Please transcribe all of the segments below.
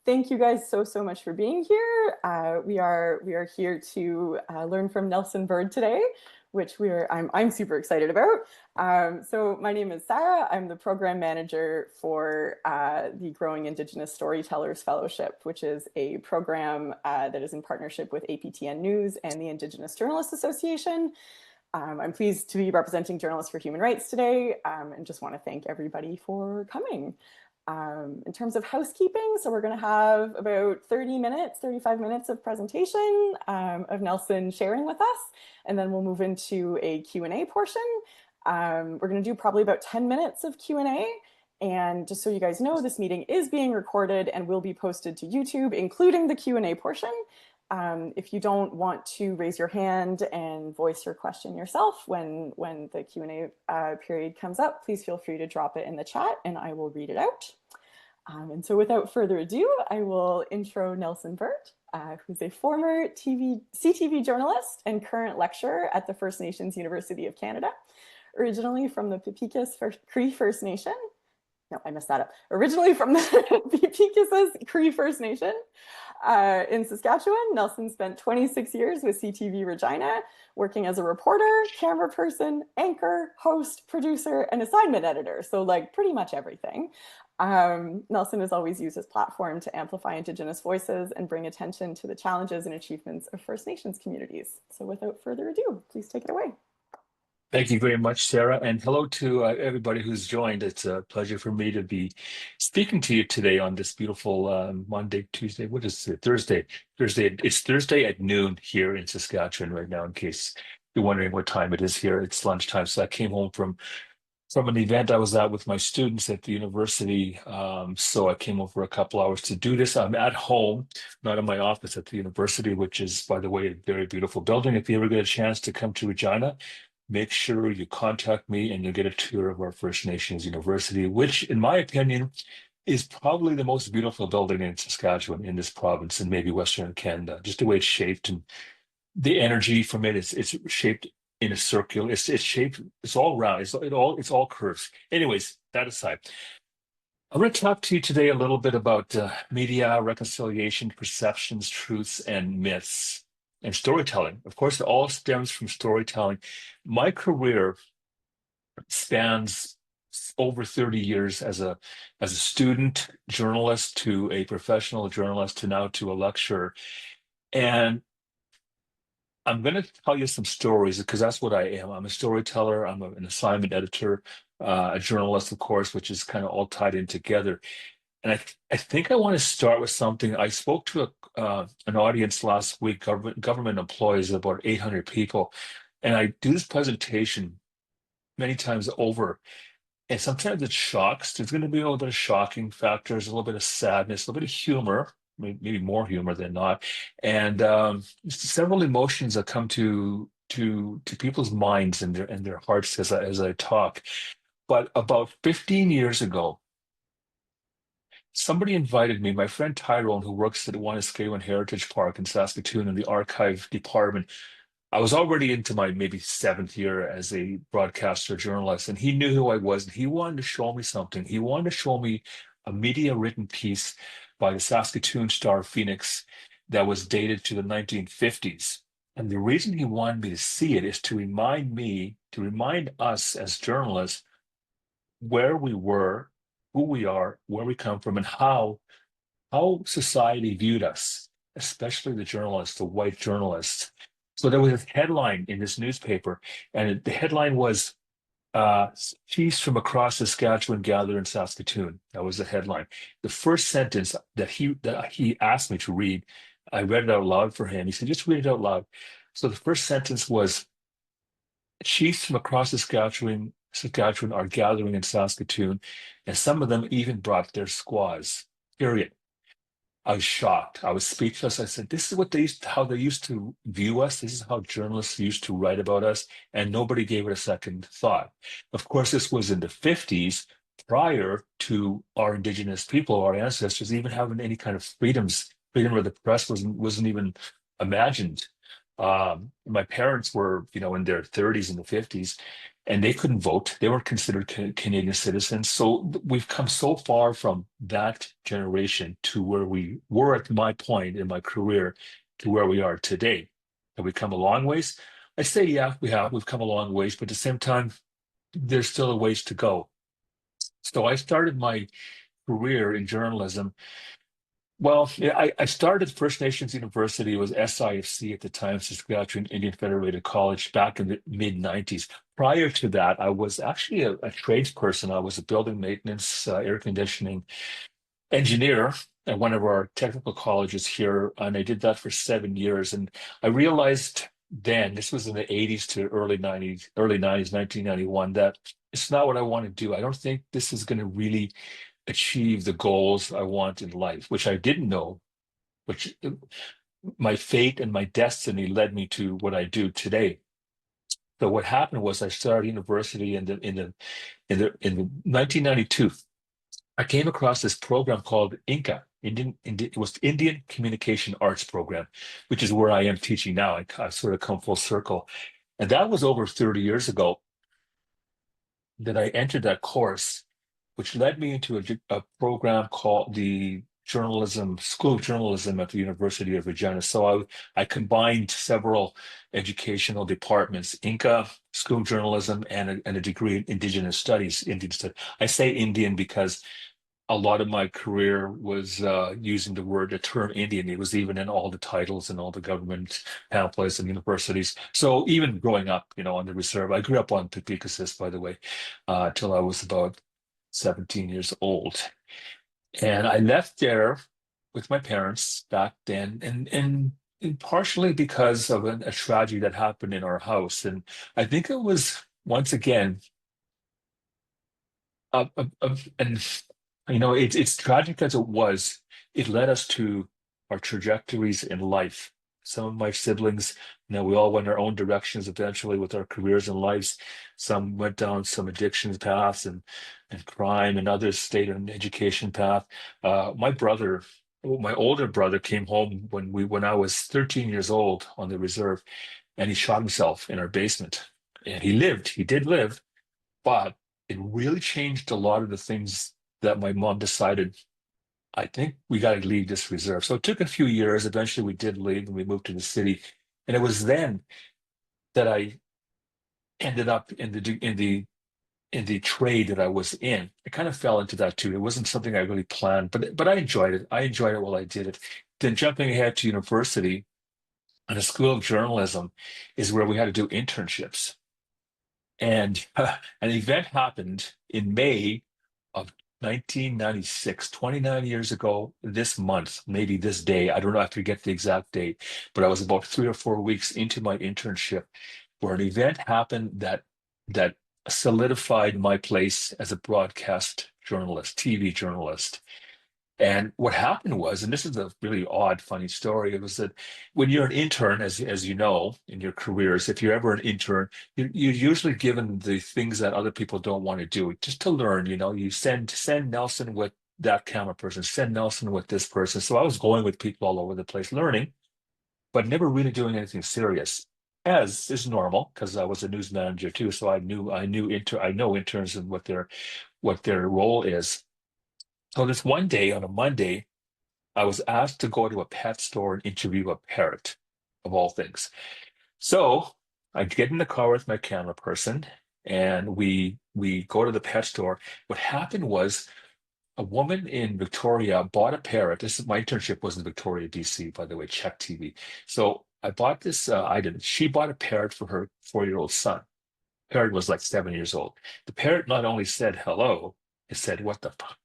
Thank you guys so much for being here. We are here to learn from Nelson Bird today, which I'm super excited about. So my name is Sarah. I'm the program manager for the Growing Indigenous Storytellers Fellowship, which is a program that is in partnership with APTN News and the Indigenous Journalists Association. I'm pleased to be representing Journalists for Human Rights today, and just want to thank everybody for coming. In terms of housekeeping, so we're going to have about 35 minutes of presentation of Nelson sharing with us, and then we'll move into a Q&A portion. We're going to do probably about 10 minutes of Q&A, and just so you guys know, this meeting is being recorded and will be posted to YouTube, including the Q&A portion. If you don't want to raise your hand and voice your question yourself when the Q&A period comes up, please feel free to drop it in the chat and I will read it out. And so without further ado, I will intro Nelson Bird, who's a former CTV journalist and current lecturer at the First Nations University of Canada, originally from the Pipikis Cree First Nation. No, I messed that up. Originally from the Pipikis Cree First Nation in Saskatchewan, Nelson spent 26 years with CTV Regina, working as a reporter, camera person, anchor, host, producer, and assignment editor. So like pretty much everything. Nelson has always used his platform to amplify Indigenous voices and bring attention to the challenges and achievements of First Nations communities. So without further ado, please take it away. Thank you very much, Sarah, and hello to everybody who's joined. It's a pleasure for me to be speaking to you today on this beautiful Monday, Tuesday. What is it? Thursday. It's Thursday at noon here in Saskatchewan right now, in case you're wondering what time it is here. It's lunchtime. So I came home from an event I was at with my students at the university. So I came over a couple hours to do this. I'm at home, not in my office at the university, which is, by the way, a very beautiful building. If you ever get a chance to come to Regina, make sure you contact me and you'll get a tour of our First Nations University, which, in my opinion, is probably the most beautiful building in Saskatchewan, in this province, and maybe Western Canada. Just the way it's shaped and the energy from it, it's shaped in a circle. It's shaped. It's all round. It's all curves. Anyways, that aside, I'm going to talk to you today a little bit about media, reconciliation, perceptions, truths, and myths. And storytelling. Of course, it all stems from storytelling. My career spans over 30 years as a student journalist to a professional journalist to now to a lecturer. And I'm going to tell you some stories because that's what I am. I'm a storyteller. I'm an assignment editor, a journalist, of course, which is kind of all tied in together. And I think I want to start with something. I spoke to an audience last week, government employees, about 800 people. And I do this presentation many times over. And sometimes it shocks. There's going to be a little bit of shocking factors, a little bit of sadness, a little bit of humor, maybe more humor than not. And several emotions that come to people's minds and their hearts as I talk. But about 15 years ago, somebody invited me, my friend Tyrone, who works at Waniskewan Heritage Park in Saskatoon in the archive department. I was already into my maybe 7th year as a broadcaster journalist, and he knew who I was, and he wanted to show me something. He wanted to show me a media written piece by the Saskatoon Star Phoenix that was dated to the 1950s. And the reason he wanted me to see it is to remind us as journalists where we were, who we are, where we come from, and how society viewed us, especially the journalists, the white journalists. So there was a headline in this newspaper, and the headline was, "Chiefs from across Saskatchewan gather in Saskatoon." That was the headline. The first sentence that he asked me to read, I read it out loud for him. He said, "Just read it out loud." So the first sentence was, "Chiefs from across Saskatchewan are gathering in Saskatoon, and some of them even brought their squaws." Period. I was shocked. I was speechless. I said, "This is how they used to view us. This is how journalists used to write about us," and nobody gave it a second thought. Of course, this was in the 50s, prior to our Indigenous people, our ancestors, even having any kind of freedom of the press wasn't even imagined. My parents were, in their 30s and the 50s, and they couldn't vote. They weren't considered Canadian citizens. So we've come so far from that generation to where we were at my point in my career to where we are today. Have we come a long ways? I say, yeah, we have. We've come a long ways, but at the same time, there's still a ways to go. So I started my career in journalism. Well, yeah, I started First Nations University, it was SIFC at the time, Saskatchewan Indian Federated College, back in the mid 90s. Prior to that, I was actually a tradesperson. I was a building maintenance, air conditioning engineer at one of our technical colleges here, and I did that for 7 years. And I realized then, this was in the 80s to early 90s, 1991, that it's not what I want to do. I don't think this is going to really achieve the goals I want in life, which I didn't know, which my fate and my destiny led me to what I do today. So what happened was I started university in the 1992. I came across this program called It was Indian Communication Arts Program, which is where I am teaching now. I've sort of come full circle. And that was over 30 years ago that I entered that course, which led me into a program called the Journalism School of Journalism at the University of Regina. So I combined several educational departments, Inca, School of Journalism, and a degree in Indigenous Studies, Indian Studies. I say Indian because a lot of my career was using the term Indian. It was even in all the titles and all the government pamphlets and universities. So even growing up, on the reserve, I grew up on Pepicassis, by the way, till I was about 17 years old. And I left there with my parents back then, and partially because of a tragedy that happened in our house. And I think it was once again and it's tragic as it was. It led us to our trajectories in life. Some of my siblings, we all went our own directions eventually with our careers and lives. Some went down some addictions paths and crime, and others stayed on an education path. My older brother came home when I was 13 years old on the reserve, and he shot himself in our basement. And he lived. He did live, but it really changed a lot of the things that my mom decided. I think we got to leave this reserve. So it took a few years. Eventually, we did leave and we moved to the city. And it was then that I ended up in the trade that I was in. I kind of fell into that too. It wasn't something I really planned, but I enjoyed it. I enjoyed it while I did it. Then jumping ahead to university and the School of Journalism is where we had to do internships. And an event happened in May of 1996, 29 years ago, this month, maybe this day. I don't know, I forget the exact date, but I was about 3 or 4 weeks into my internship where an event happened that solidified my place as a broadcast journalist, TV journalist. And what happened was, and this is a really odd, funny story, it was that when you're an intern, as you know, in your careers, if you're ever an intern, you're usually given the things that other people don't want to do, just to learn. You send Nelson with that camera person, send Nelson with this person. So I was going with people all over the place, learning, but never really doing anything serious, as is normal, because I was a news manager too. So I know interns and what their role is. So this one day on a Monday, I was asked to go to a pet store and interview a parrot, of all things. So I get in the car with my camera person, and we go to the pet store. What happened was a woman in Victoria bought a parrot. My internship was in Victoria, BC, by the way, check TV. So I bought this item. She bought a parrot for her 4-year-old son. Parrot was like 7 years old. The parrot not only said hello, it said, "What the fuck?"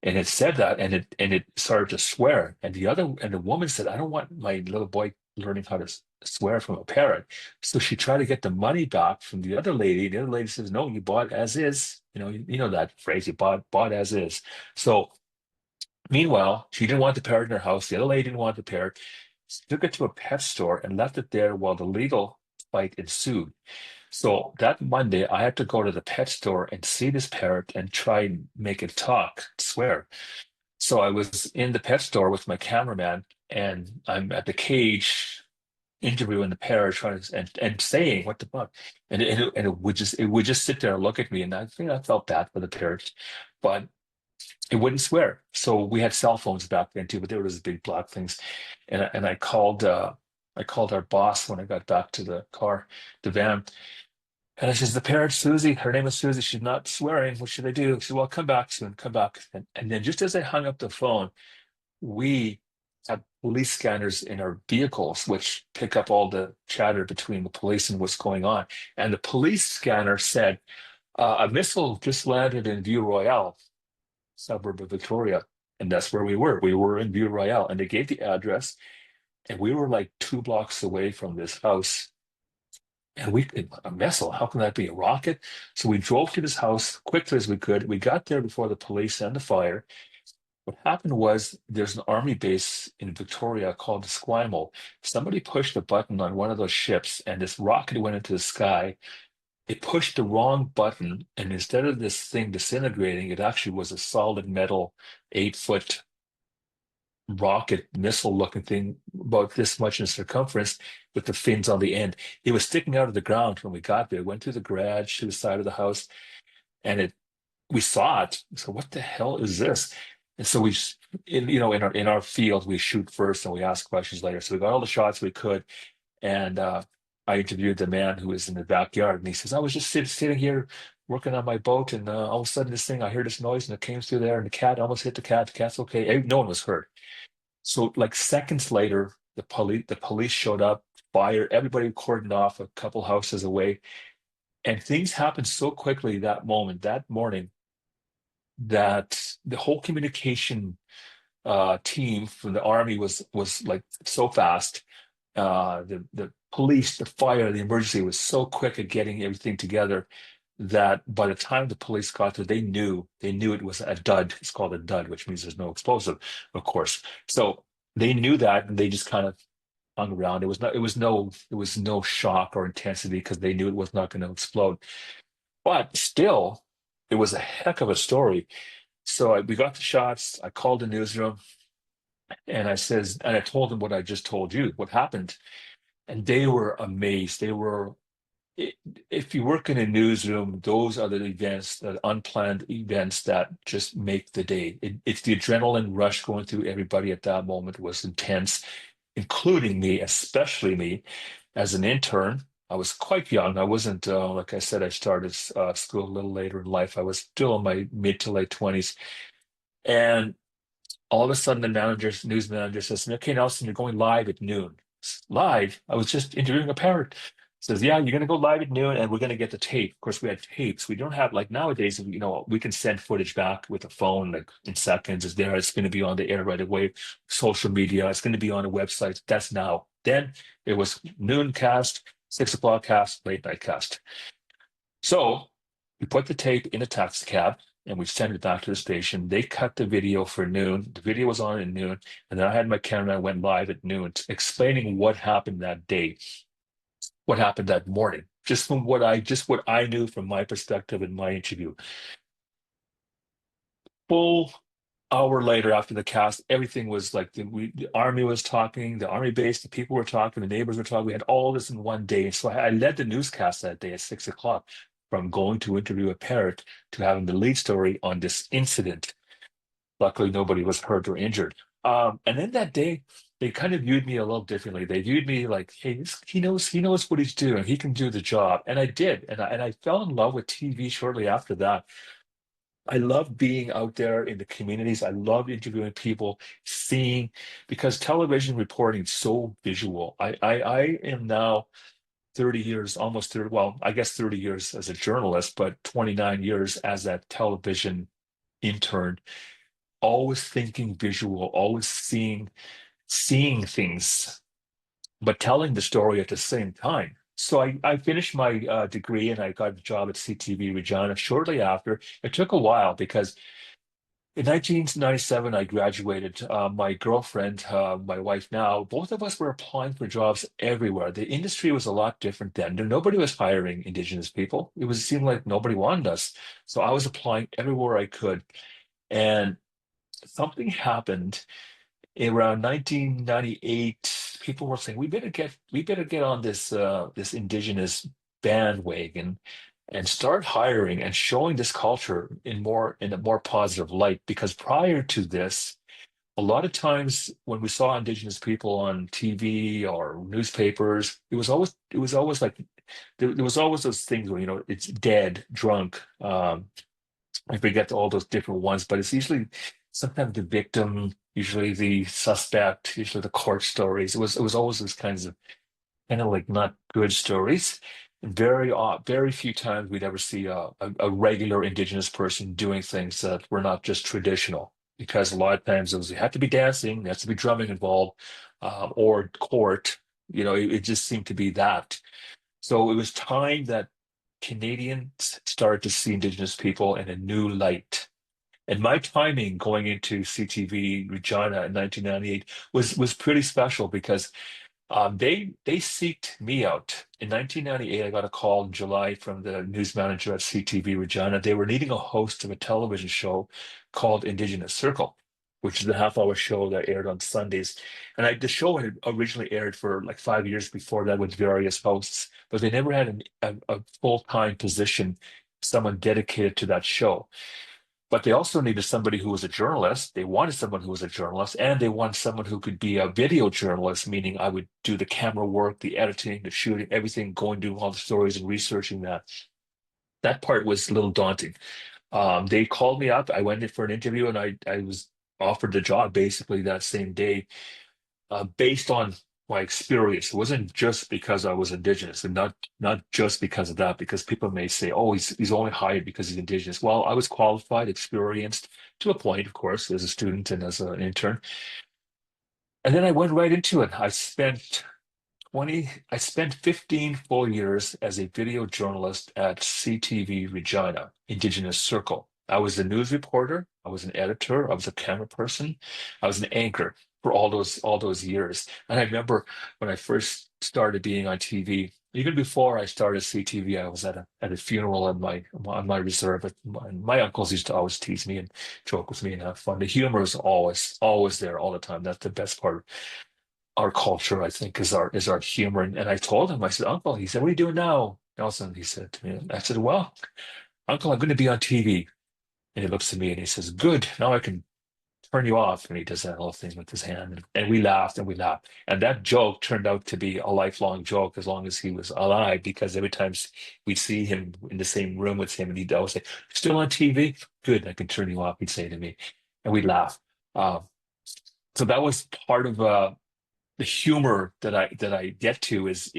And it said that, and it started to swear. And the woman said, "I don't want my little boy learning how to swear from a parrot." So she tried to get the money back from the other lady. The other lady says, "No, you bought as is." You know that phrase, you bought as is. So meanwhile, she didn't want the parrot in her house. The other lady didn't want the parrot. She took it to a pet store and left it there while the legal fight ensued. So that Monday, I had to go to the pet store and see this parrot and try and make it talk, swear. So I was in the pet store with my cameraman, and I'm at the cage. interviewing the parrot, trying to, and saying what the fuck, and it would just sit there and look at me, and I think I felt bad for the parrot, but it wouldn't swear. So we had cell phones back then too, but they were those big black things, and I called our boss when I got back to the car, the van, and I says, the parrot Susie, her name is Susie, she's not swearing. What should I do? She said, well, come back soon, come back. And then just as I hung up the phone, we have police scanners in our vehicles, which pick up all the chatter between the police and what's going on. And the police scanner said, a missile just landed in View Royale, suburb of Victoria. And that's where we were. We were in View Royale. And they gave the address, and we were like 2 blocks away from this house. And a missile, how can that be? A rocket? So we drove to this house quickly as we could. We got there before the police and the fire. What happened was there's an army base in Victoria called the Esquimalt. Somebody pushed a button on one of those ships, and this rocket went into the sky. It pushed the wrong button, and instead of this thing disintegrating, it actually was a solid metal 8 foot rocket missile looking thing about this much in circumference with the fins on the end. It was sticking out of the ground when we got there. It went through the garage to the side of the house, and we saw it. So what the hell is this? And so in our field, we shoot first and we ask questions later. So we got all the shots we could, and I interviewed the man who was in the backyard, and he says, I was just sitting here working on my boat, and all of a sudden I heard this noise, and it came through there, and the cat almost hit the cat. The cat's okay. No one was hurt. So like seconds later, the police showed up, fire, everybody cordoned off a couple houses away, and things happened so quickly that morning, that the whole communication team from the army was like so fast. The police, the fire, the emergency was so quick at getting everything together that by the time the police got there, they knew it was a dud. It's called a dud, which means there's no explosive, of course. So they knew that, and they just kind of hung around. It was no shock or intensity because they knew it was not going to explode. But still, it was a heck of a story. So we got the shots. I called the newsroom, and I told them what I just told you, what happened. And they were amazed. I- if you work in a newsroom, those are the events, the unplanned events that just make the day. It's the adrenaline rush going through everybody at that moment was intense, including me, especially me as an intern. I was quite young. I wasn't, like I said, I started school a little later in life. I was still in my mid to late 20s. And all of a sudden, news manager says to me, okay, Nelson, you're going live at noon. Live? I was just interviewing a parrot. Says, yeah, you're going to go live at noon, and we're going to get the tape. Of course, we had tapes. We don't have, like nowadays, we can send footage back with a phone, like in seconds. It's there. It's going to be on the air right away. Social media. It's going to be on a website. That's now. Then it was noon cast, 6 o'clock cast, late night cast. So we put the tape in a taxi cab, and we sent it back to the station. They cut the video for noon. The video was on at noon. And then I had my camera. I went live at noon, explaining what happened that day, what happened that morning, just what I knew from my perspective in my interview. Full hour later after the cast, everything was like the army was talking, the army base, the people were talking, the neighbors were talking. We had all this in one day. So I led the newscast that day at 6 o'clock, from going to interview a parrot to having the lead story on this incident. Luckily, nobody was hurt or injured. And then that day, they kind of viewed me a little differently. They viewed me like, hey, he knows what he's doing. He can do the job. And I did. And I fell in love with TV shortly after that. I love being out there in the communities. I love interviewing people, seeing, because television reporting is so visual. I am now 30 years, almost 30, well, I guess 30 years as a journalist, but 29 years as a television intern, always thinking visual, always seeing things, but telling the story at the same time. So I finished my degree, and I got a job at CTV Regina shortly after. It took a while because in 1997, I graduated. My girlfriend, my wife now, both of us were applying for jobs everywhere. The industry was a lot different then. Nobody was hiring Indigenous people. It seemed like nobody wanted us. So I was applying everywhere I could. And something happened around 1998. people were saying we better get on this Indigenous bandwagon and start hiring and showing this culture in a more positive light. Because prior to this, a lot of times when we saw Indigenous people on TV or newspapers, it was always like there was always those things where it's dead, drunk. I forget all those different ones, but it's usually sometimes the victim, usually the suspect, usually the court stories. It was always those kinds of kind of like not good stories. Very few times we'd ever see a regular Indigenous person doing things that were not just traditional. Because a lot of times it had to be dancing, there has to be drumming involved, or court. It just seemed to be that. So it was time that Canadians started to see Indigenous people in a new light. And my timing going into CTV Regina in 1998 was pretty special because they seeked me out. In 1998, I got a call in July from the news manager at CTV Regina. They were needing a host of a television show called Indigenous Circle, which is a half-hour show that aired on Sundays. And the show had originally aired for like 5 years before that with various hosts, but they never had a full-time position, someone dedicated to that show. But they also needed somebody who was a journalist. They wanted someone who was a journalist, and they wanted someone who could be a video journalist, meaning I would do the camera work, the editing, the shooting, everything, going to all the stories and researching that. That part was a little daunting. They called me up. I went in for an interview, and I was offered the job basically that same day, based on my experience. It wasn't just because I was Indigenous, and not just because of that, because people may say, "Oh, he's only hired because he's Indigenous." Well, I was qualified, experienced to a point, of course, as a student and as an intern, and then I went right into it. I spent 15 full years as a video journalist at CTV Regina, Indigenous Circle. I was a news reporter, I was an editor, I was a camera person, I was an anchor for all those years. And I remember when I first started being on TV, even before I started CTV, I was at a funeral on my reserve. My uncles used to always tease me and joke with me and have fun. The humor is always there all the time. That's the best part. Our culture, I think, is our humor. And I told him, I said, Uncle, he said, what are you doing now, Nelson? He said to me, I said, well, Uncle, I'm going to be on TV. And he looks at me and he says, good, now I can turn you off. And he does that little thing with his hand. And we laughed and we laughed. And that joke turned out to be a lifelong joke as long as he was alive, because every time we'd see him in the same room with him, and he'd always say, still on TV? Good, I can turn you off, he'd say to me. And we'd laugh. Um, so that was part of the humor that I get to is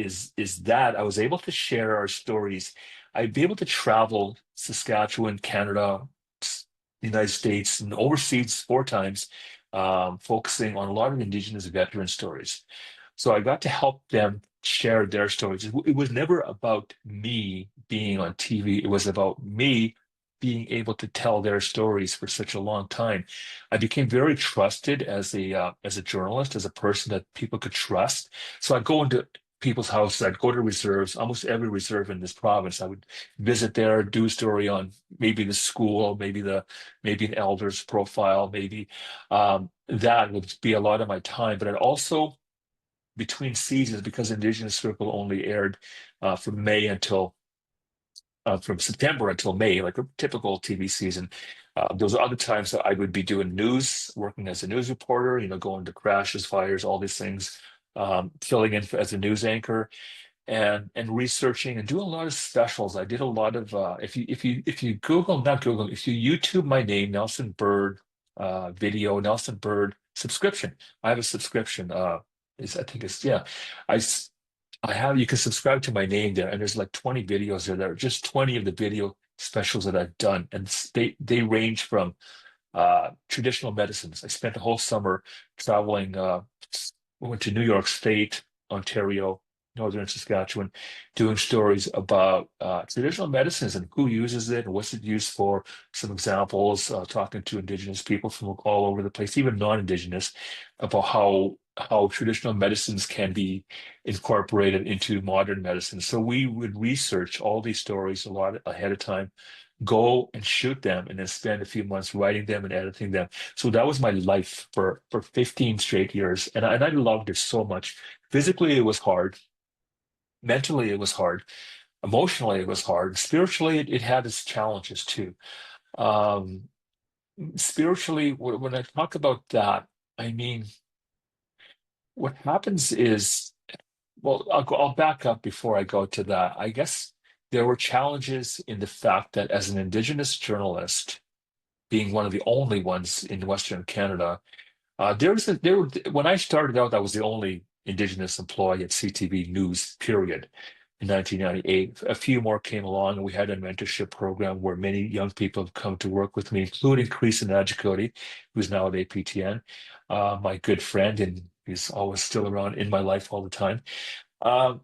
that I was able to share our stories. I'd be able to travel Saskatchewan, Canada, the United States, and overseas 4 times, focusing on a lot of Indigenous veteran stories. So I got to help them share their stories. It was never about me being on TV. It was about me being able to tell their stories for such a long time. I became very trusted as a journalist, as a person that people could trust. So I'd go into people's houses, I'd go to reserves, almost every reserve in this province. I would visit there, do a story on maybe the school, maybe an elder's profile, maybe that would be a lot of my time. But I'd also, between seasons, because Indigenous Circle only aired from September until May, like a typical TV season. Those are other times that I would be doing news, working as a news reporter, going to crashes, fires, all these things, filling in as a news anchor, and researching and doing a lot of specials. I did a lot of if you Google, not Google, if you YouTube my name, Nelson Bird, video, Nelson Bird subscription. I have a subscription. I think it's, yeah. I s- I have, you can subscribe to my name there, and there's like 20 videos there that are just 20 of the video specials that I've done. And they range from traditional medicines. I spent a whole summer traveling. We went to New York State, Ontario, northern Saskatchewan, doing stories about traditional medicines and who uses it and what's it used for. Some examples, talking to Indigenous people from all over the place, even non-Indigenous, about how traditional medicines can be incorporated into modern medicine. So we would research all these stories a lot ahead of time, go and shoot them, and then spend a few months writing them and editing them. So that was my life for 15 straight years, and I loved it so much. Physically, it was hard. Mentally, it was hard. Emotionally, it was hard. Spiritually, it had its challenges too. Um, Spiritually, when I talk about that, I mean, what happens is, well, I'll back up before I go to that. I guess there were challenges in the fact that as an Indigenous journalist, being one of the only ones in Western Canada, when I started out, I was the only Indigenous employee at CTV News, period. In 1998, a few more came along, and we had a mentorship program where many young people have come to work with me, including Creason Adjicody, who's now at APTN, my good friend, and he's always still around in my life all the time. Um,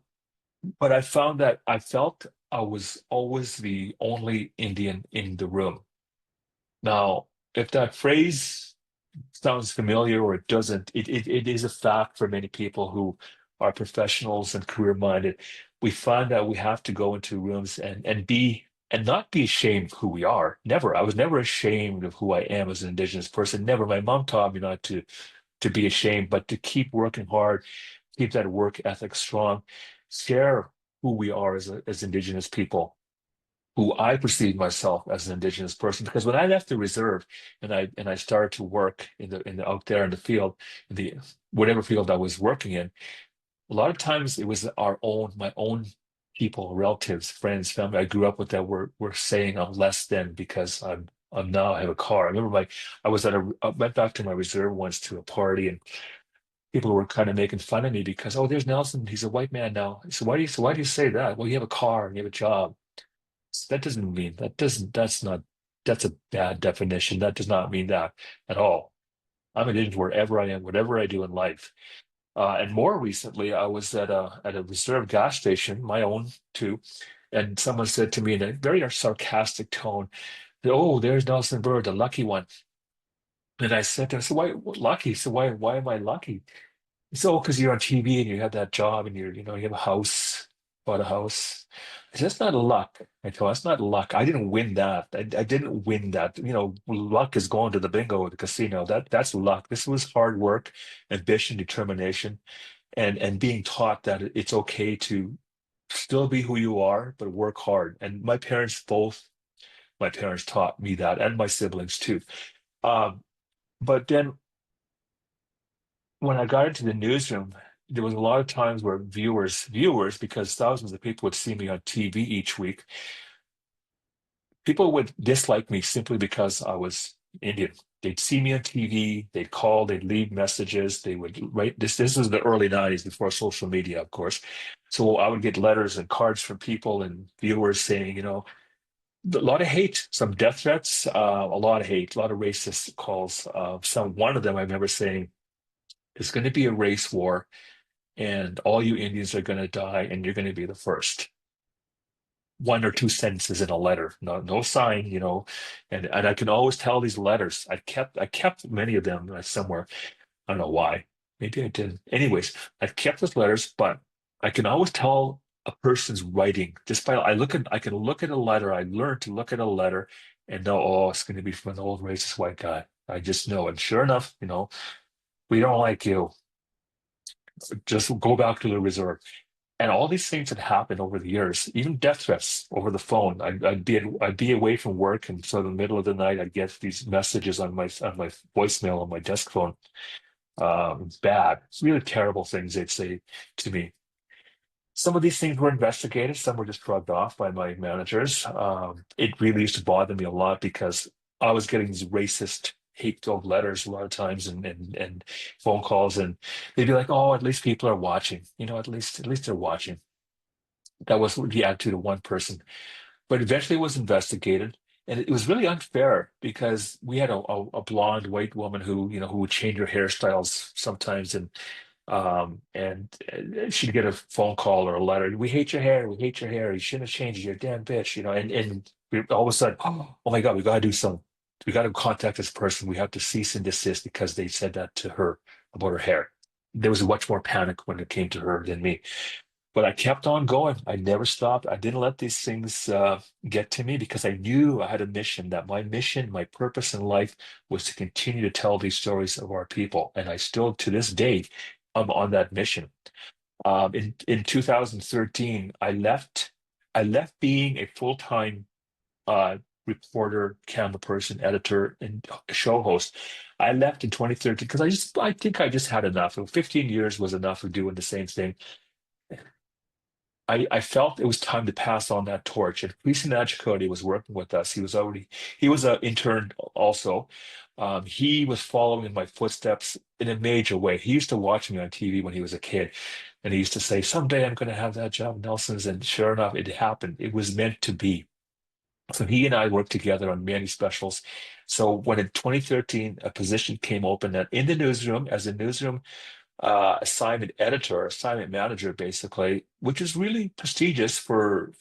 but I found that I felt I was always the only Indian in the room. Now, if that phrase sounds familiar or it doesn't, it is a fact for many people who are professionals and career minded. We find that we have to go into rooms and not be ashamed of who we are. Never. I was never ashamed of who I am as an Indigenous person. Never. My mom taught me not to be ashamed, but to keep working hard, keep that work ethic strong, share who we are as Indigenous people, who I perceive myself as an Indigenous person. Because when I left the reserve and I started to work in the out there in the field, in the whatever field I was working in, a lot of times it was my own people, relatives, friends, family I grew up with that were saying I'm less than because I'm now I have a car. I remember I went back to my reserve once to a party, and people were kind of making fun of me because, oh, there's Nelson, he's a white man now. So why do you say that? Well, you have a car and you have a job. That doesn't mean that doesn't that's not that's a bad definition. That does not mean that at all. I'm an Indian wherever I am, whatever I do in life. And more recently, I was at a reserve gas station, my own too, and someone said to me in a very sarcastic tone, "Oh, there's Nelson Bird, the lucky one." And I said to him, "So why lucky? So why am I lucky?" So, because you're on TV and you have that job and you have a house, bought a house. I said, that's not luck. I told him, that's not luck. I didn't win that. I didn't win that. Luck is going to the bingo at the casino. That's luck. This was hard work, ambition, determination, and being taught that it's okay to still be who you are, but work hard. And my parents taught me that, and my siblings too. Um, but then when I got into the newsroom, there was a lot of times where viewers, because thousands of people would see me on TV each week, people would dislike me simply because I was Indian. They'd see me on TV, they'd call, they'd leave messages, they would write this. This was the early 90s before social media, of course. So I would get letters and cards from people and viewers saying, a lot of hate, some death threats, a lot of hate, a lot of racist calls. One of them I remember saying, "It's going to be a race war, and all you Indians are going to die, and you're going to be the first." One or two sentences in a letter, no sign, and I can always tell these letters. I kept many of them somewhere. I don't know why. Maybe I didn't. Anyways, I've kept those letters, but I can always tell a person's writing just by I can look at a letter. I learned to look at a letter and know, oh, it's going to be from an old racist white guy. I just know. And sure enough, we don't like you. Just go back to the reserve. And all these things had happened over the years, even death threats over the phone. I'd be away from work, and so in the middle of the night, I'd get these messages on my voicemail on my desk phone. Bad, really terrible things they'd say to me. Some of these things were investigated, some were just shrugged off by my managers. It really used to bother me a lot because I was getting these racist, hate-filled letters a lot of times and phone calls, and they'd be like, "Oh, at least people are watching. At least they're watching." That was the attitude of one person. But eventually it was investigated. And it was really unfair because we had a blonde white woman who would change her hairstyles sometimes, and she'd get a phone call or a letter. "We hate your hair. We hate your hair. You shouldn't have changed it. You're a damn bitch." All of a sudden, oh my God, we got to do something. We got to contact this person. We have to cease and desist because they said that to her about her hair. There was much more panic when it came to her than me. But I kept on going. I never stopped. I didn't let these things get to me because I knew I had a mission, that my mission, my purpose in life was to continue to tell these stories of our people. And I still, to this day, I'm on that mission. In 2013, I left being a full-time uh, reporter, camera person, editor, and show host. I left in 2013 because I think I just had enough. 15 years was enough of doing the same thing. I felt it was time to pass on that torch. And Chris Chakotay was working with us. He was an intern also. He was following in my footsteps in a major way. He used to watch me on TV when he was a kid, and he used to say, "Someday I'm going to have that job, Nelson's." And sure enough, it happened. It was meant to be. So he and I worked together on many specials. So when in 2013 a position came open that in the newsroom as a newsroom assignment editor, assignment manager, basically, which is really prestigious for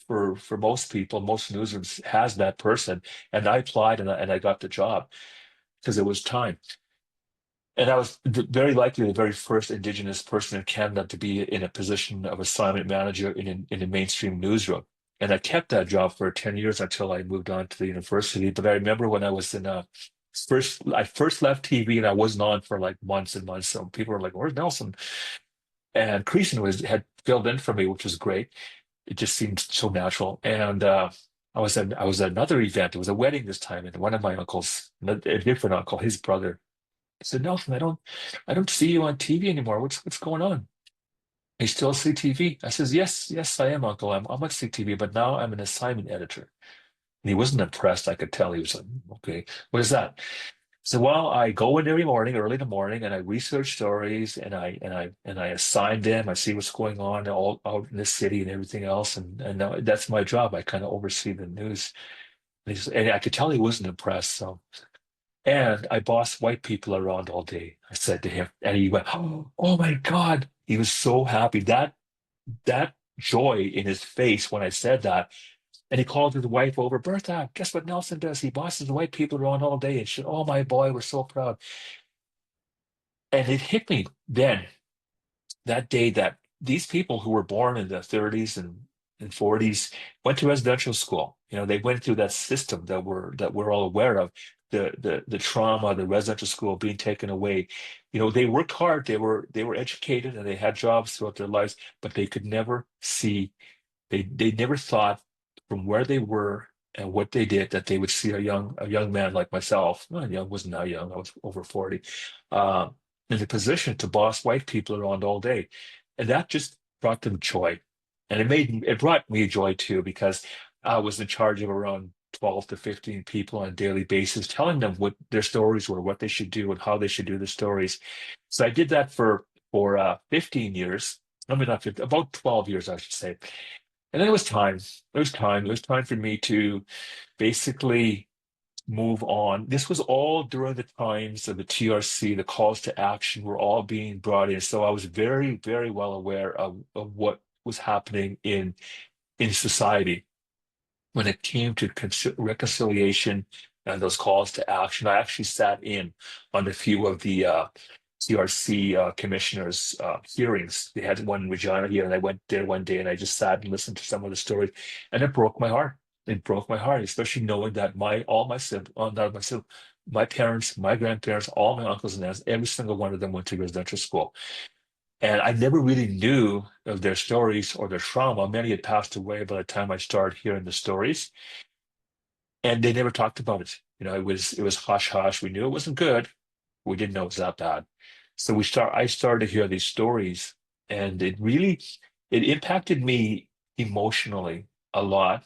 most people. Most newsrooms has that person, and I applied and I got the job because it was time. And I was very likely the very first Indigenous person in Canada to be in a position of assignment manager in a mainstream newsroom. And I kept that job for 10 years until I moved on to the university. But I remember when I was in I first left TV and I wasn't on for like months and months. So people were like, "Where's Nelson?" And Creason had filled in for me, which was great. It just seemed so natural. And I was at another event. It was a wedding this time, and one of my uncles, a different uncle, his brother, said, "Nelson, I don't see you on TV anymore. What's going on? You still see TV?" I says, "Yes, yes, I am, Uncle. I'm on CTV, but now I'm an assignment editor." And he wasn't impressed. I could tell he was like, "Okay, what is that?" So while I go in every morning, early in the morning, and I research stories and I assign them, I see what's going on all out in the city and everything else, and now that's my job. I kind of oversee the news. And I could tell he wasn't impressed. So, and I boss white people around all day, I said to him, and he went, "Oh my God." He was so happy. That joy in his face when I said that. And he called his wife over, "Bertha, guess what Nelson does? He bosses the white people around all day." And she said, "Oh my boy, we're so proud." And it hit me then, that day, that these people who were born in the 30s and 40s went to residential school. They went through that system that we're all aware of, the trauma, the residential school being taken away. They worked hard, they were educated, and they had jobs throughout their lives, but they could never see. They never thought from where they were and what they did that they would see a young man like myself. Well, I wasn't that young. I was over 40, uh, in the position to boss white people around all day, and that just brought them joy, and it brought me joy too, because I was in charge of around 12 to 15 people on a daily basis, telling them what their stories were, what they should do, and how they should do the stories. So I did that for 15 years. I mean, not 15, about 12 years, I should say. And then it was time. It was time. It was time for me to basically move on. This was all during the times of the TRC, the calls to action were all being brought in. So I was very, very well aware of what was happening in society when it came to reconciliation and those calls to action. I actually sat in on a few of the CRC commissioners' hearings. They had one in Regina here, and I went there one day and I just sat and listened to some of the stories, and it broke my heart. It broke my heart, especially knowing that my parents, my grandparents, all my uncles and aunts, every single one of them went to residential school. And I never really knew of their stories or their trauma. Many had passed away by the time I started hearing the stories, and they never talked about it. It was hush hush. We knew it wasn't good. We didn't know it was that bad. So I started to hear these stories, and it impacted me emotionally a lot,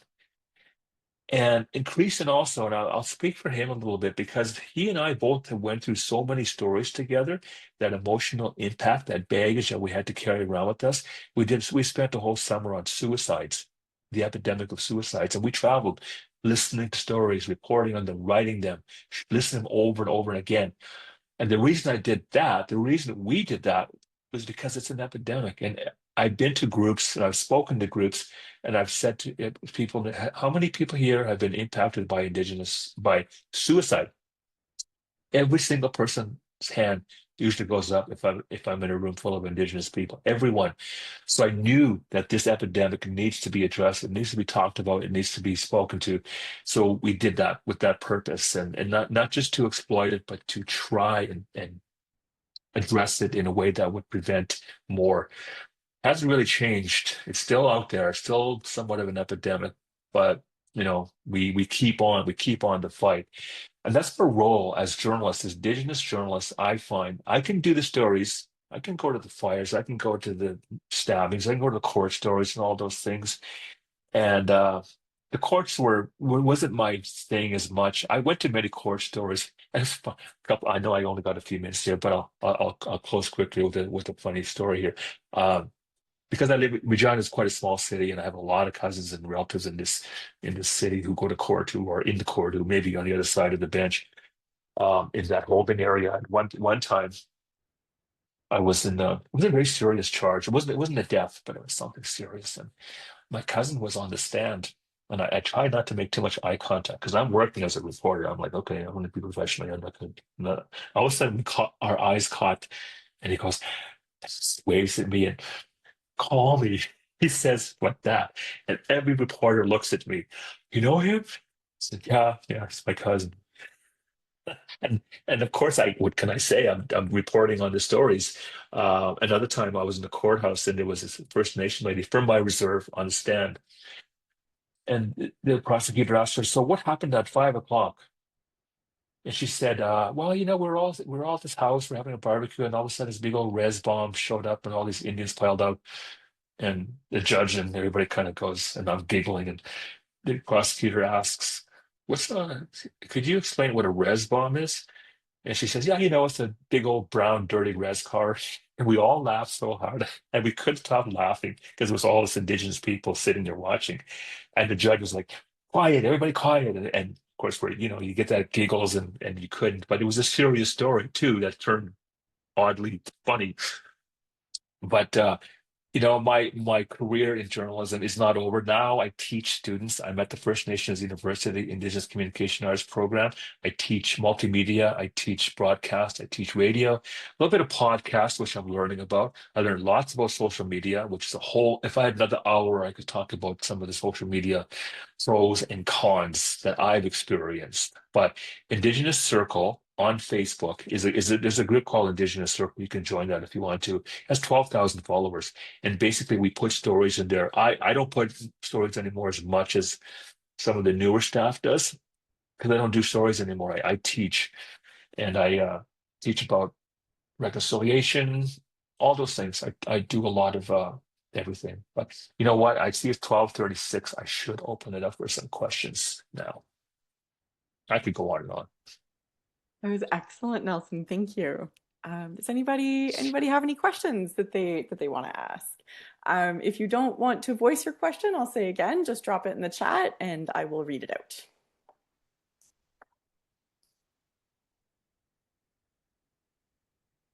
and increasing also. And I'll speak for him a little bit because he and I both have went through so many stories together. That emotional impact, that baggage that we had to carry around with us. We spent the whole summer on suicides, the epidemic of suicides, and we traveled listening to stories, reporting on them, writing them, listening over and over and again. And the reason we did that was because it's an epidemic. And I've been to groups and I've spoken to groups, and I've said to people, "How many people here have been impacted by suicide?" Every single person hand usually goes up if I'm in a room full of Indigenous people. Everyone. So I knew that this epidemic needs to be addressed. It needs to be talked about. It needs to be spoken to. So we did that with that purpose, and not just to exploit it, but to try and address it in a way that would prevent more. Hasn't really changed. It's still out there, still somewhat of an epidemic, but we keep on the fight. And that's our role as journalists, as Indigenous journalists. I find I can do the stories. I can go to the fires. I can go to the stabbings. I can go to the court stories and all those things. And the courts wasn't my thing as much. I went to many court stories. And I know I only got a few minutes here, but I'll close quickly with a funny story here. Um, because I live, Regina is quite a small city, and I have a lot of cousins and relatives in this city who go to court, who are in the court, who may be on the other side of the bench, in that Holden area. And one time, it was a very serious charge. It wasn't a death, but it was something serious. And my cousin was on the stand, and I tried not to make too much eye contact because I'm working as a reporter. I'm like, okay, I'm going to be professional. I'm not going to. All of a sudden, our eyes caught, and he goes, waves at me and call me. He says like that. And every reporter looks at me. You know him? I said, yeah, yeah, it's my cousin. And of course what can I say? I'm reporting on the stories. Another time I was in the courthouse and there was this First Nation lady from my reserve on the stand. And the prosecutor asked her, so what happened at 5 o'clock? And she said, well, we're all at this house, we're having a barbecue, and all of a sudden this big old res bomb showed up and all these Indians piled out. And the judge and everybody kind of goes, and I'm giggling. And the prosecutor asks, could you explain what a res bomb is? And she says, yeah, it's a big old brown, dirty res car. And we all laughed so hard. And we couldn't stop laughing because it was all this Indigenous people sitting there watching. And the judge was like, quiet, everybody quiet. And of course, you get that giggles and you couldn't. But it was a serious story too that turned oddly funny. But my career in journalism is not over now. I teach students. I'm at the First Nations University Indigenous Communication Arts program. I teach multimedia. I teach broadcast. I teach radio. A little bit of podcast, which I'm learning about. I learned lots about social media, which is a whole. If I had another hour, I could talk about some of the social media pros and cons that I've experienced. But Indigenous Circle on Facebook there's a group called Indigenous Circle. You can join that if you want to. It has 12,000 followers. And basically, we put stories in there. I don't put stories anymore as much as some of the newer staff does because I don't do stories anymore. I teach, and I teach about reconciliation, all those things. I do a lot of everything. But you know what? I see it's 12:36. I should open it up for some questions now. I could go on and on. That was excellent, Nelson. Thank you. Does anybody have any questions that they want to ask? If you don't want to voice your question, I'll say again, just drop it in the chat and I will read it out.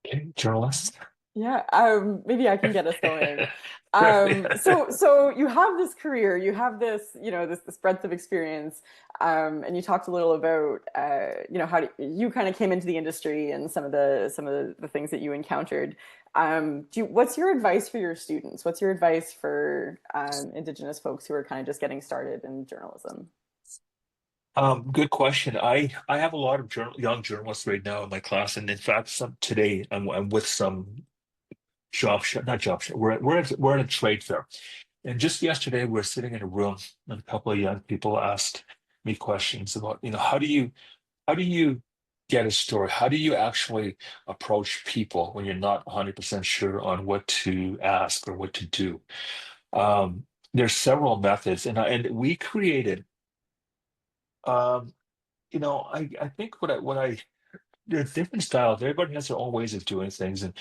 Okay, journalists. Yeah, maybe I can get us going. So you have this career, you have this breadth of experience, and you talked a little about how you kind of came into the industry and some of the things that you encountered. What's your advice for your students? What's your advice for Indigenous folks who are kind of just getting started in journalism? Good question. I have a lot of young journalists right now in my class, and in fact, today I'm with some not job shop. We're at a trade fair, and just yesterday we were sitting in a room, and a couple of young people asked me questions about, how do you get a story? How do you actually approach people when you're not 100% sure on what to ask or what to do? There's several methods, and we created. Um, I think there's different styles. Everybody has their own ways of doing things, and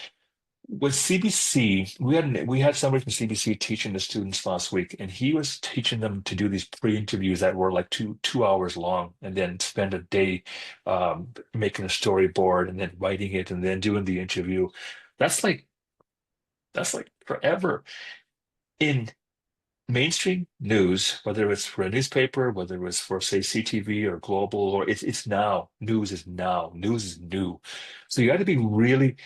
with CBC, we had somebody from CBC teaching the students last week, and he was teaching them to do these pre-interviews that were like two hours long, and then spend a day making a storyboard, and then writing it, and then doing the interview. That's like forever. In mainstream news, whether it's for a newspaper, whether it's for say CTV or Global, or it's now. News is now. News is new. So you got to be really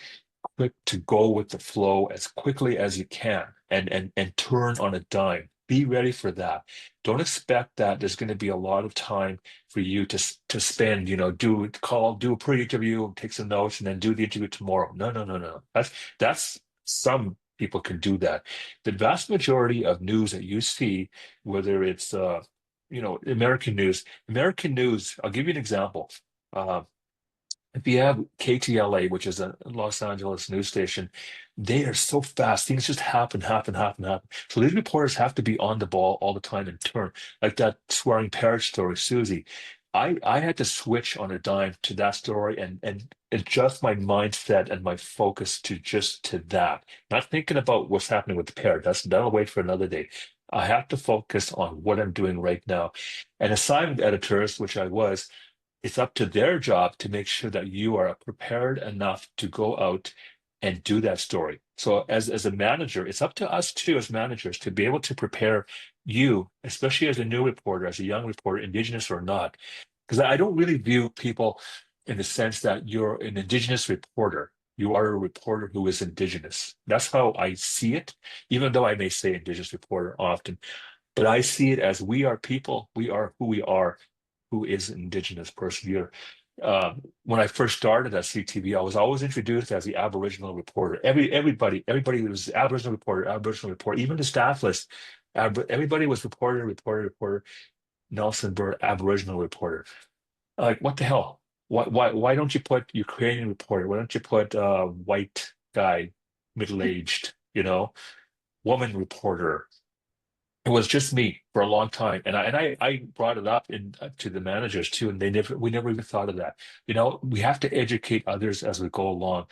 quick to go with the flow as quickly as you can and turn on a dime. Be ready for that. Don't expect that there's going to be a lot of time for you to spend, do a pre-interview, take some notes, and then do the interview tomorrow. No, no, no, no. That's some people can do that. The vast majority of news that you see, whether it's American news, I'll give you an example. Uh, if you have KTLA, which is a Los Angeles news station, they are so fast. Things just happen, happen, happen, happen. So these reporters have to be on the ball all the time and turn. Like that swearing parrot story, Susie. I had to switch on a dime to that story and adjust my mindset and my focus to that. Not thinking about what's happening with the parrot. That'll wait for another day. I have to focus on what I'm doing right now. And assignment editors, which I was, it's up to their job to make sure that you are prepared enough to go out and do that story. So as a manager, it's up to us too, as managers, to be able to prepare you, especially as a new reporter, as a young reporter, Indigenous or not. Because I don't really view people in the sense that you're an Indigenous reporter. You are a reporter who is Indigenous. That's how I see it, even though I may say Indigenous reporter often. But I see it as we are people, we are who we are, who is an Indigenous person here. When I first started at CTV, I was always introduced as the Aboriginal reporter. Everybody was Aboriginal reporter, Aboriginal reporter. Even the staff list, everybody was reporter. Nelson Burr, Aboriginal reporter. Like, what the hell? Why don't you put Ukrainian reporter? Why don't you put white guy, middle-aged, woman reporter? It was just me for a long time, and I brought it up to the managers too, and we never even thought of that. We have to educate others as we go along.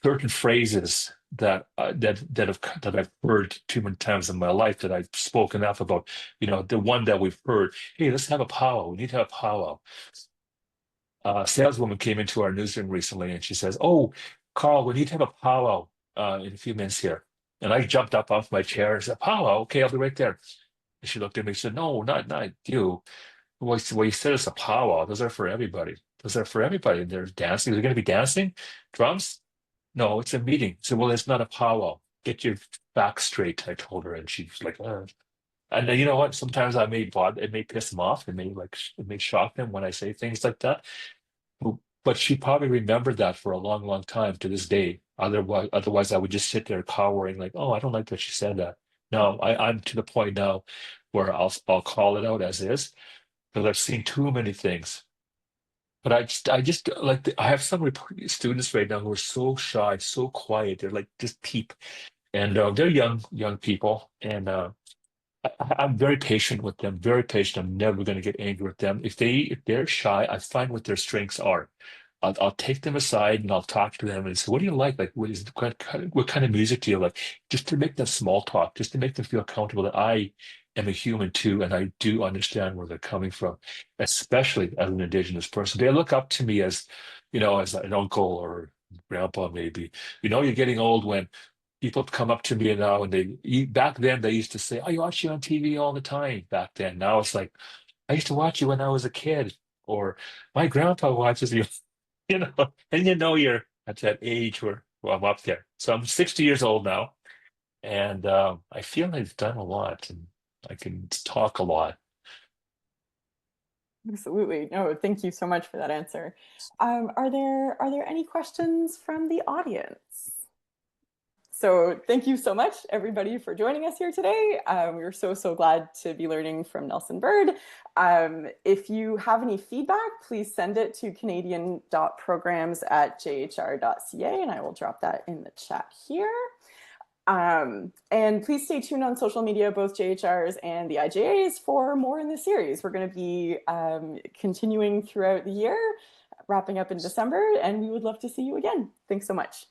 Certain phrases that I've heard too many times in my life that I've spoken up about. The one that we've heard. Hey, let's have a powwow. We need to have a powwow. A saleswoman came into our newsroom recently, and she says, "Oh, Carl, we need to have a powwow in a few minutes here." And I jumped up off my chair and said, "Powwow, okay, I'll be right there." And she looked at me and said, "No, not you. Well, you said it's a powwow. Those are for everybody. Those are for everybody. And there's dancing. Is there going to be dancing? Drums? No, it's a meeting." So, well, it's not a powwow. Get your facts straight, I told her. And she was like, And then, you know what? Sometimes it may piss them off. It may shock them when I say things like that. But she probably remembered that for a long, long time to this day. Otherwise, I would just sit there cowering, like, "Oh, I don't like that she said that." No, I'm to the point now where I'll call it out as is because I've seen too many things. But I just like I have some students right now who are so shy, so quiet. They're like just peep, and they're young people, and I'm very patient with them. Very patient. I'm never going to get angry with them. If they're shy, I find what their strengths are. I'll take them aside and I'll talk to them and say, "What do you like? Like, what kind of music do you like?" Just to make that small talk, just to make them feel comfortable that I am a human too, and I do understand where they're coming from, especially as an Indigenous person. They look up to me as an uncle or grandpa, maybe. You're getting old when people come up to me now and back then they used to say, "I watch you on TV all the time." Back then, now it's like, "I used to watch you when I was a kid," or "My grandpa watches you." And you're at that age where well, I'm up there. So I'm 60 years old now, and I feel I've done a lot, and I can talk a lot. Absolutely. No, thank you so much for that answer. Are there any questions from the audience? So thank you so much, everybody, for joining us here today. We are so glad to be learning from Nelson Bird. If you have any feedback, please send it to canadian.programs@jhr.ca, and I will drop that in the chat here. And please stay tuned on social media, both JHRs and the IJAs, for more in this series. We're going to be continuing throughout the year, wrapping up in December, and we would love to see you again. Thanks so much.